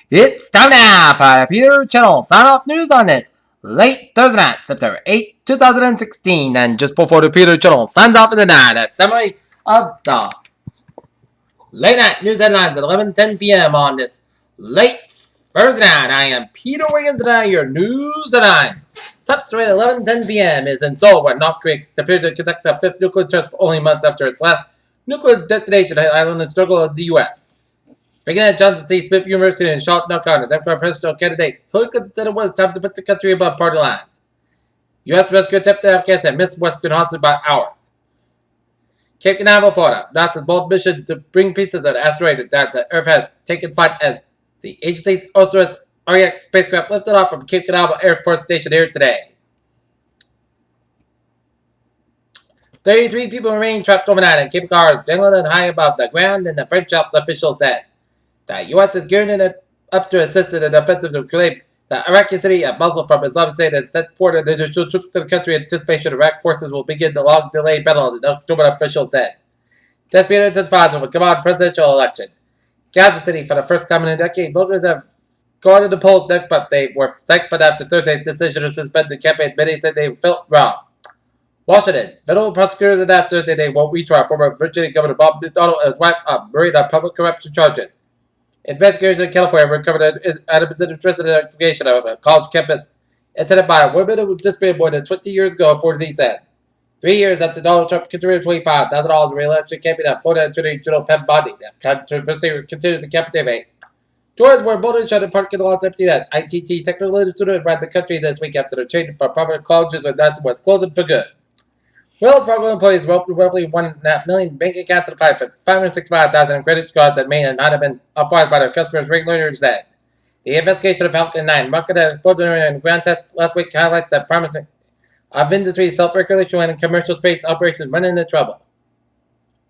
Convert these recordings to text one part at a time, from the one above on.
It's time now for the Peter Channel sign-off news on this late Thursday night, September 8th, 2016. And just before the Peter Channel signs off for the night, a summary of the late night news headlines at 11:10 p.m. on this late Thursday night. I am Peter Wiggins and I your news headlines. Top story at 11:10 p.m. is in Seoul, where North Korea appeared to conduct a fifth nuclear test only months after its last nuclear detonation at island and struggle of the U.S. Speaking at Johnson C. Smith University in Charlotte, North Carolina, Democratic presidential candidate Hillary Clinton said it was time to put the country above party lines. U.S. rescue attempt to Afghanistan missed Western hostage by hours. Cape Canaveral, Florida. NASA's bold mission to bring pieces of the asteroid that the Earth has taken flight as the agency's OSIRIS-REx spacecraft lifted off from Cape Canaveral Air Force Station here today. 33 people remain trapped overnight in Cape Canaveral, dangling high above the ground, and the French Alps official said. The U.S. is gearing up to assist in an offensive to claim the Iraqi city of Mosul from Islamic State has sent forward additional troops to the country in anticipation Iraq forces will begin the long-delayed battle, the October official said. Disputed intensifies over Gabon presidential election. Gaza City, for the first time in a decade, voters have gone to the polls next month. They were psyched, but after Thursday's decision to suspend the campaign, many said they felt robbed. Washington. Federal prosecutors announced Thursday they won't retrial former Virginia Governor Bob McDonnell and his wife Marie on public corruption charges. Investigators in California recovered an interested in the investigation of a college campus attended by a woman who disappeared more than 20 years ago, authorities said. 3 years after Donald Trump contributed $25,000 to re-election campaign of Florida Attorney General Pam Bondi, the controversy continues to captivate. Doors were bolted shut and parking lots empty at ITT technical student around the country this week after the chain for public colleges was closing for good. Wells Fargo employees roughly $1.5 million bank accounts applied for $565,000 in credit cards that may not have been authorized by their customers, regulators said. The investigation of Falcon 9 market exploded and ground tests last week highlights that promising of industry self-regulation and commercial space operations run into trouble.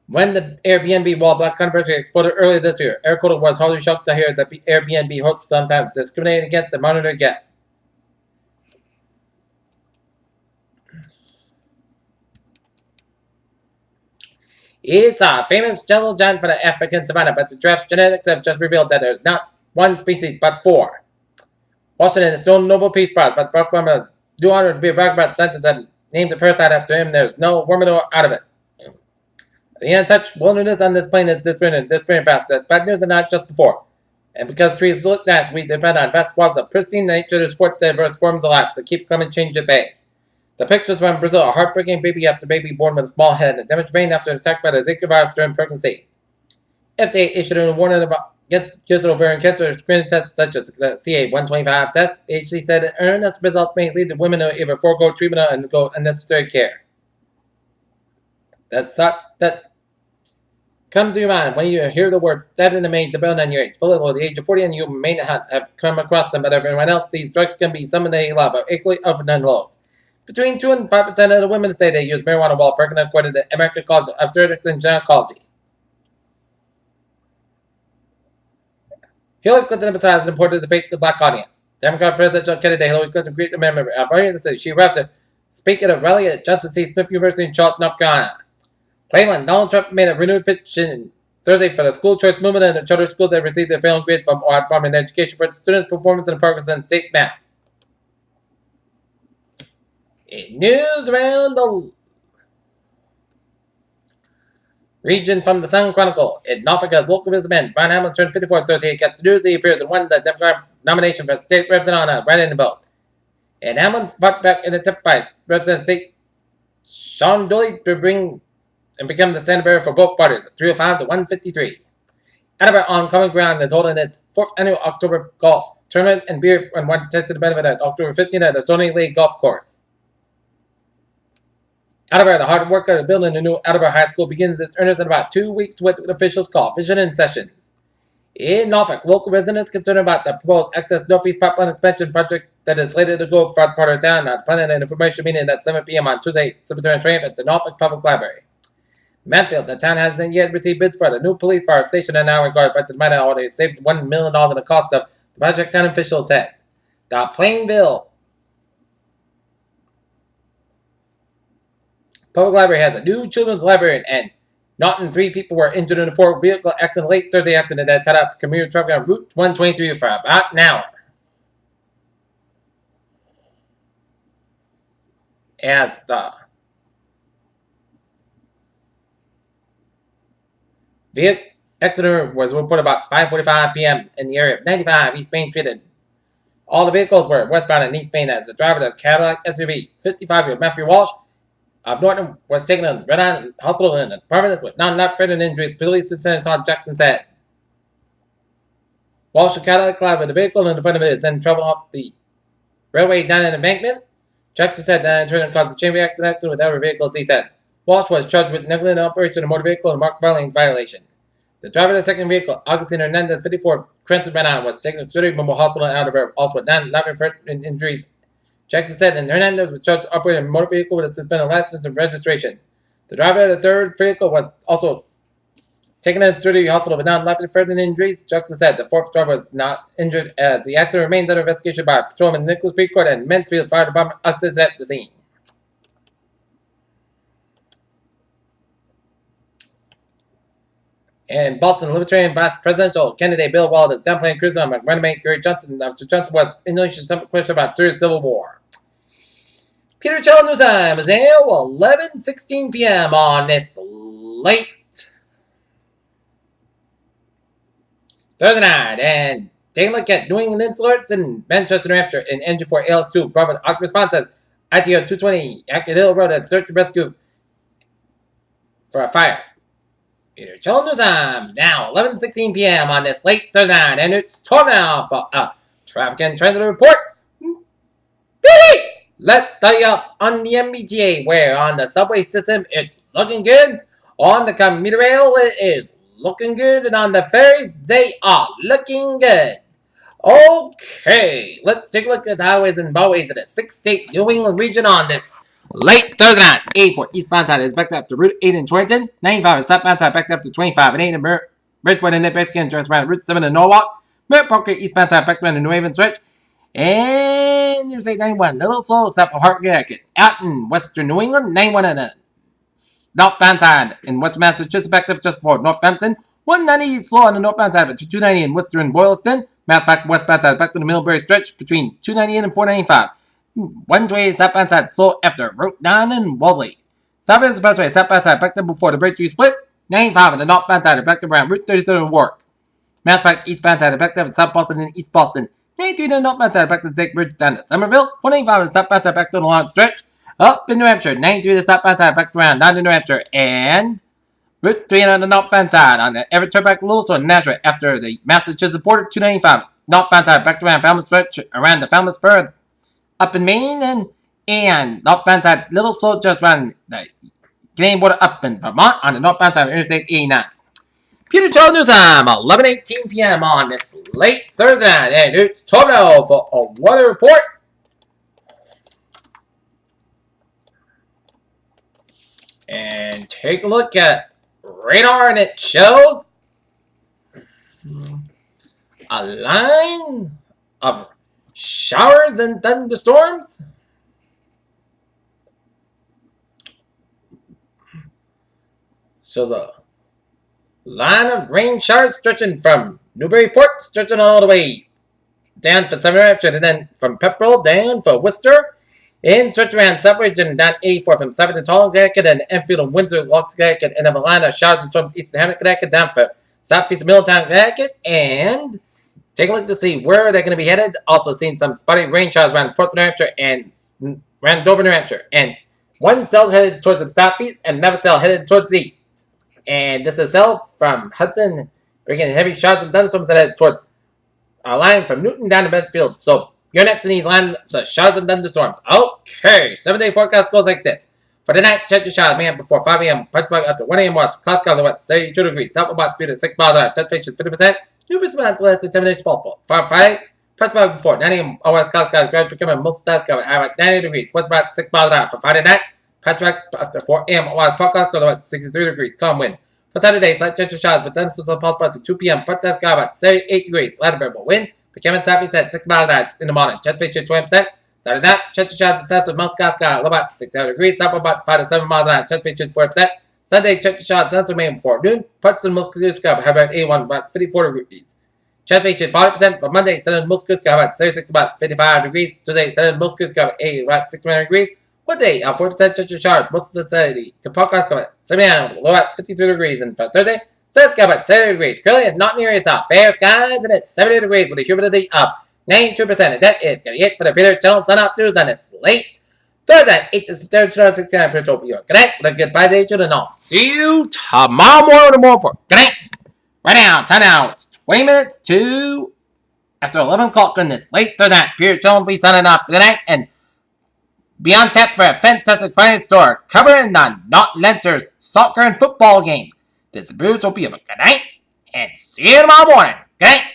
When the Airbnb wall block controversy exploded earlier this year, Air Quota was hardly shocked to hear that Airbnb hosts sometimes discriminate against and monitor guests. It's a famous jungle giant for the African savanna, but the draft's genetics have just revealed that there's not one species, but 4. Washington is still a Nobel Peace Prize, but Barack Obama's new honor to be a Barack Obama scientist and named the parasite after him. There's no warming out of it. The untouched wilderness on this planet is disappearing fast. That's bad news and not just before. And because trees look nice, we depend on vast swaths of pristine nature to support diverse forms of life to keep climate change at bay. The pictures from Brazil, a heartbreaking baby after baby born with a small head and a damaged brain after an attack by the Zika virus during pregnancy. FDA issued a warning about against ovarian cancer screening tests such as the CA-125 test. The agency said that erroneous results may lead to women to either forego treatment or undergo unnecessary care. That's thought that comes to your mind when you hear the words "statin in the main" depending on your age. Below the age of 40 and you may not have come across them, but everyone else, these drugs can be some they love, but equally often unloved. Between 2 and 5% of the women say they use marijuana while pregnant, according to the American College of Obstetrics and Gynecology. Hillary Clinton emphasized the importance of faith to the black audience. Democratic presidential candidate Hillary Clinton greeted the member of the she arrived to speak at a rally at Johnson C. Smith University in Charlotte, North Carolina. Claiming Donald Trump made a renewed pitch on Thursday for the school choice movement and the charter school that received their failing grades from Ohio Department of Education for its students' performance and progress in state math. In news around the region from the Sun Chronicle, in Norfolk, as local businessman Brian Hamlin turned 54 Thursday, he got the news he appeared and won the Democratic nomination for state representative on a write-in vote. And Hamlin fought back in the attempt by Representative State Sean Dooley to bring and become the standard bearer for both parties, 305 to 153. Attleboro on Common Ground is holding its 4th annual October Golf Tournament and beer and one tested benefit at October 15th at the Sony League Golf Course. Attleboro, the hard work of building a new Attleboro High School, begins its earnest in about 2 weeks with officials call vision and sessions. In Norfolk, local residents concerned about the proposed Access Northeast Pipeline Expansion project that is slated to go throughout the part of town are planning an information meeting at 7 p.m. on Tuesday, September 20th at the Norfolk Public Library. Mansfield, the town hasn't yet received bids for the new police fire station in our regard, but despite it, they saved $1 million in the cost of the project, town officials said. The Plainville Public Library has a new children's library and Not 3 people were injured in a 4-vehicle accident late Thursday afternoon that tied up commuter traffic on Route 123 for about an hour. As the vehicle accident was reported about 5:45 p.m. in the area of 95 East Main Street. All the vehicles were westbound in East Main as the driver of the Cadillac SUV, 55-year-old Matthew Walsh of Norton, was taken to Red Island Hospital in Providence with non-life-threatening injuries, Police Lieutenant Todd Jackson said. Walsh, a Cadillac, collided with the vehicle in front of it, then traveled off the railway down an embankment. Jackson said that in turn caused a chain reaction accident with other vehicles, he said. Walsh was charged with negligent operation of a motor vehicle and marked lanes violation. The driver of the second vehicle, Augustine Hernandez, 54, Cranston, Rhode Island, was taken to City Memorial Hospital in Alabama, also with non-life-threatening injuries. Jackson said that Hernandez was charged with operating a motor vehicle with a suspended license and registration. The driver of the third vehicle was also taken to City Hospital with non-life-threatening injuries. Jackson said the fourth driver was not injured as the accident remains under investigation by Patrolman Nicholas Precourt and Mansfield Fire Department assisted at the scene. In Boston, Libertarian Vice Presidential candidate Bill Weld is downplaying criticism of running Gary Johnson after Johnson was Indonesian question about Syria's civil war. Peter Chell News Time is now 11:16 p.m. on this late Thursday night, and take a look at New England Insults in Manchester, New Hampshire in Engine 4 ALS2. Bravo response says ITO 220 Ackett Hill Road has search and rescue for a fire. Peter Chell News Time, now 11:16 p.m. on this late Thursday night, and it's time now for a traffic and transit report. Billy! Let's start you off on the MBTA, where on the subway system it's looking good. On the commuter rail it is looking good, and on the ferries they are looking good. Okay, let's take a look at the highways and byways of the 6-state New England region on this late Thursday night. 84 eastbound side is backed up to Route 8 in Torrington. 95 is southbound side backed up to 25 and 8 in Bridgeport and Nebraska, just around Route 7 in Norwalk. Merritt Parkway eastbound side backed around the New Haven stretch. And Interstate 91, Little Slow, south of Hartford, Connecticut. Out in western New England, 91 on the northbound side in western Massachusetts, backed up just before Northampton. 190 slow on the northbound side, but 290 in western Boylston. Mass back westbound side back to the Middlebury stretch between 298 and 495. 120 southbound side slow after Route 9 in Wellesley. Southbound Expressway southbound side backed up before the Breakthrough split. 95 on the northbound side backed up around Route 37 in Warwick. Mass back eastbound side backed up in South Boston and East Boston. 93 on the northbound side back to the State Bridge down at Somerville. 185 on the southbound side back to the long stretch. Up in New Hampshire. 93 on the southbound side back around down to New Hampshire. And Route 3 on the northbound side on the Everett Turnpike Lewis or Nashua after the Massachusetts border. 295 northbound side back around Falmouth stretch around the Falmouth Spur up in Maine, and northbound side Little Slow just around the Canadian border up in Vermont on the northbound side of Interstate 89. Peter Charles News Time, 11:18 p.m. on this late Thursday night, and it's time now for a weather report. And take a look at radar, and it shows a line of showers and thunderstorms. Shows a line of rain showers stretching from Newburyport, stretching all the way down for Southern Hampshire, and then from Pepperell down for Worcester, and stretch around Southbridge and down 84 from Southern to Tall, Connecticut, and Enfield and Windsor, Lock, Connecticut, and then a line of showers and storms east of Hamlet, Connecticut, down for southeast of Middletown, Connecticut, and take a look to see where they're going to be headed. Also seeing some spotty rain showers around Portsmouth, New Hampshire, and around Dover, New Hampshire, and one cell headed towards the southeast, and another cell headed towards the east. And this is a cell from Hudson, bringing heavy showers and thunderstorms that head towards a line from Newton down to Medfield. So you're next in these lines, so showers and thunderstorms. Okay, 7-day forecast goes like this. For tonight, check your showers, man, before 5 a.m. Punchmark after 1 a.m. was clouds cover wet, 32 degrees, south about 3 to 6 miles an hour. Touch pitch is 50%. New business less than 10 minutes possible. For Friday, Punchmark before 9 a.m. West clouds cover, gradually becoming most skies covered at 90 degrees, west about 6 miles an hour. For Friday night, Punchmark after 4 a.m. West clouds cover wet, 63 degrees, calm wind. For Saturday, slight chance of showers, but thunderstorms are possible up to 2 p.m. Punch skies cover about 78 degrees, light variable wind. Becoming southeast at 6 miles an hour in the morning. Chance pitch at 20%. Saturday night, chance of showers with thunderstorms, most skies cover about 67 degrees, south about 5 to 7 miles an hour. Chance pitch at 4%. Sunday, check the shots. That's remain before noon. Parts of the most clear sky have about 81, about 54 degrees. Transpiration 40% for Monday, Sunday, most clear sky about 36, about 55 degrees. Tuesday, Sunday, most clear sky about 69 degrees. Wednesday, 40% chance of showers, most of the salinity. To podcast, about 79, low at 53 degrees. And for Thursday, sun sky about 70 degrees. Curly and not near its top. Fair skies, and it's 70 degrees with a humidity of 92%. And that is going to be it for the Peter Channel Sun Off News on this late Thursday, 8th of September 2016. I'm Pretty Good night. With a goodbye day, and I'll see you tomorrow morning for good night. Right now, time now. It's 20 minutes to after 11 o'clock on this late Thursday night. Peter Channel will be signing off for the night and be on tap for a fantastic Friday store covering the Not Lancers soccer and football games. This Bruce will be a good night and see you tomorrow morning. Good night.